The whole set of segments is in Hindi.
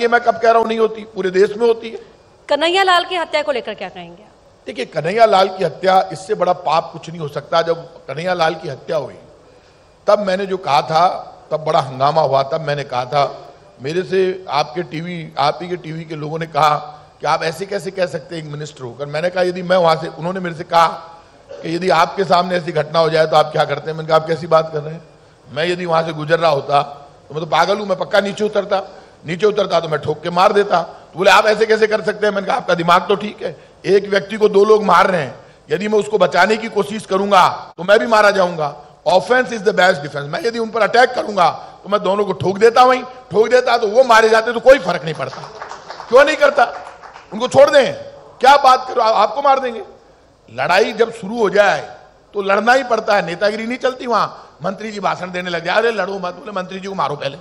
है, मैं कब कह रहा हूं नहीं होती, पूरे देश में होती है। कन्हैया लाल की हत्या को लेकर क्या कहेंगे? देखिए, कन्हैया लाल की हत्या, इससे बड़ा पाप कुछ नहीं हो सकता। जब कन्हैया लाल की हत्या हुई तब मैंने जो कहा था, तब बड़ा हंगामा हुआ। तब मैंने कहा था, मेरे से आप ही के टीवी के लोगों ने कहा कि आप ऐसे कैसे कह सकते हैं एक मिनिस्टर होकर। मैंने कहा यदि मैं वहां से, उन्होंने मेरे से कहा कि यदि आपके सामने ऐसी घटना हो जाए तो आप क्या करते हैं। मैंने कहा आप कैसी बात कर रहे हैं, मैं यदि वहां से गुजर रहा होता तो मैं तो पागल हूं, मैं पक्का नीचे उतरता तो मैं ठोक के मार देता। तो बोले आप ऐसे कैसे कर सकते हैं। मैंने कहा आपका दिमाग तो ठीक है, एक व्यक्ति को दो लोग मार रहे हैं, यदि मैं उसको बचाने की कोशिश करूंगा तो मैं भी मारा जाऊंगा। Offence is the best defence. मैं यदि उन पर अटैक करूंगा तो मैं दोनों को ठोक देता तो वो मारे जाते तो कोई फर्क नहीं पड़ता। क्यों नहीं करता, उनको छोड़ दें, क्या बात करो, आपको मार देंगे। लड़ाई जब शुरू हो जाए तो लड़ना ही पड़ता है, नेतागिरी नहीं चलती। वहां मंत्री जी भाषण देने लग जाए, अरे लड़ो मत, बोले मंत्री जी को मारो पहले,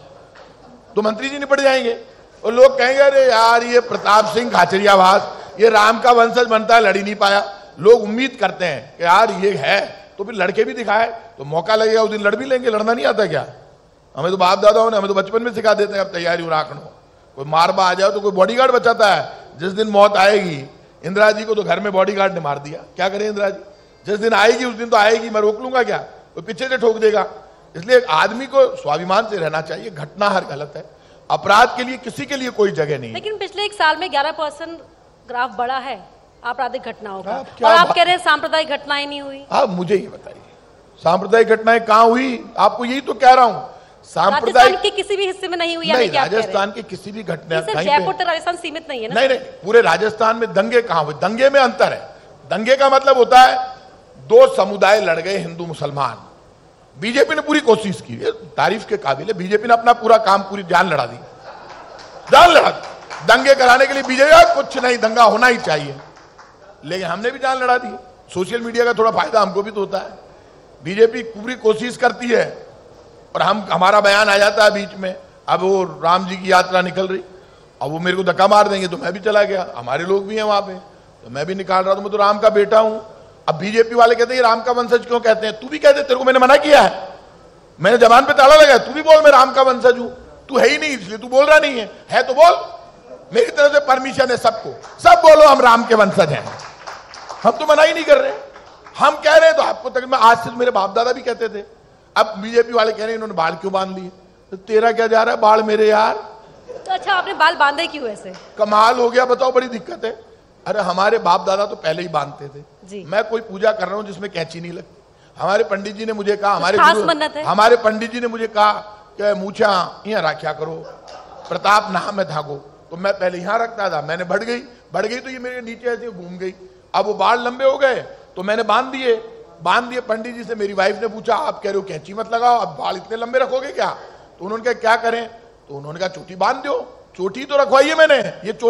तो मंत्री जी निपट जाएंगे। और लोग कहेंगे अरे यार ये प्रताप सिंह खाचरियावास, ये राम का वंशज बनता है, लड़ ही नहीं पाया। लोग उम्मीद करते हैं कि यार ये है तो फिर लड़के भी दिखाए तो मौका लगेगा, उस दिन लड़ भी लेंगे। लड़ना नहीं आता क्या, हमें तो बाप दादाओं ने, हमें तो बचपन में सिखा देते हैं अब तैयारी राखनो। कोई मारबा आ जाओ तो कोई बॉडीगार्ड बचाता है। जिस दिन मौत आएगी, इंदिरा जी को तो घर में बॉडीगार्ड ने मार दिया, क्या करें इंदिरा जी, जिस दिन आएगी उस दिन तो आएगी, मैं रोक लूंगा क्या, वो पीछे से ठोक देगा। इसलिए आदमी को स्वाभिमान से रहना चाहिए। घटना हर गलत है, अपराध के लिए किसी के लिए कोई जगह नहीं। लेकिन पिछले एक साल में 11% ग्राफ बढ़ा है आपराधिक घटनाओं का, और आप कह रहे हैं सांप्रदायिक घटनाएं नहीं हुई। आप मुझे ये बताइए सांप्रदायिक घटनाएं कहां हुई, आपको यही तो कह रहा हूं। राजस्थान के किसी भी हिस्से में नहीं हुई? नहीं, राजस्थान के किसी भी घटना, जयपुर तो राजस्थान सीमित नहीं है ना? नहीं, पूरे राजस्थान में दंगे कहां हुए? दंगे में अंतर है। दंगे का मतलब होता है दो समुदाय लड़ गए, हिंदू मुसलमान। बीजेपी ने पूरी कोशिश की, तारीफ के काबिल है, बीजेपी ने अपना पूरा काम, पूरी जान लड़ा दी दंगे कराने के लिए। बीजेपी कुछ नहीं, दंगा होना ही चाहिए, लेकिन हमने भी जान लड़ा दी। सोशल मीडिया का थोड़ा फायदा हमको भी तो होता है। बीजेपी पूरी कोशिश करती है और हमारा बयान आ जाता है बीच में। अब वो राम जी की यात्रा निकल रही, अब वो मेरे को धक्का मार देंगे तो मैं भी चला गया, हमारे लोग भी हैं वहां पे, तो मैं भी निकाल रहा था, मैं तो राम का बेटा हूं। अब बीजेपी वाले कहते हैं राम का वंशज क्यों कहते हैं? तू भी कहते, तेरे को मैंने मना किया है, मैंने जबान पे ताला लगाया, तू भी बोल मैं राम का वंशज हूं। तू है ही नहीं इसलिए तू बोल रहा नहीं है तो बोल। मेरी तरफ से परमिशन है सबको, सब बोलो हम राम के वंशज हैं, हम तो मना ही नहीं कर रहे। हम कह रहे हैं तो आपको तक, मैं आज से मेरे बाप दादा भी कहते थे। अब बीजेपी वाले कह रहे हैं इन्होंने बाल क्यों बांध लिए, तो तेरा क्या जा रहा है बाल मेरे यार। तो अच्छा, आपने बाल बांधे क्यों ऐसे? कमाल हो गया, बताओ, बड़ी दिक्कत है। अरे हमारे बाप दादा तो पहले ही बांधते थे जी। मैं कोई पूजा कर रहा हूं जिसमें कैंची नहीं लगती। हमारे पंडित जी ने मुझे कहा, हमारे पंडित जी ने मुझे कहा कि मूछा यहाँ रखा करो, प्रताप नाम है धागो, तो मैं पहले यहाँ रखता था, मैंने बढ़ गई तो ये मेरे नीचे ऐसे घूम गई। अब वो बाल लंबे हो गए तो मैंने बांध दिए। पंडित जी से मेरी वाइफ ने पूछा आप कह रहे हो कैंची मत लगाओ, अब बाल इतने लंबे रखोगे क्या? तो उन्होंने कहा क्या करें, तो उन्होंने कहा चोटी बांध दो। चोटी तो रखवाई है मैंने, ये चोटी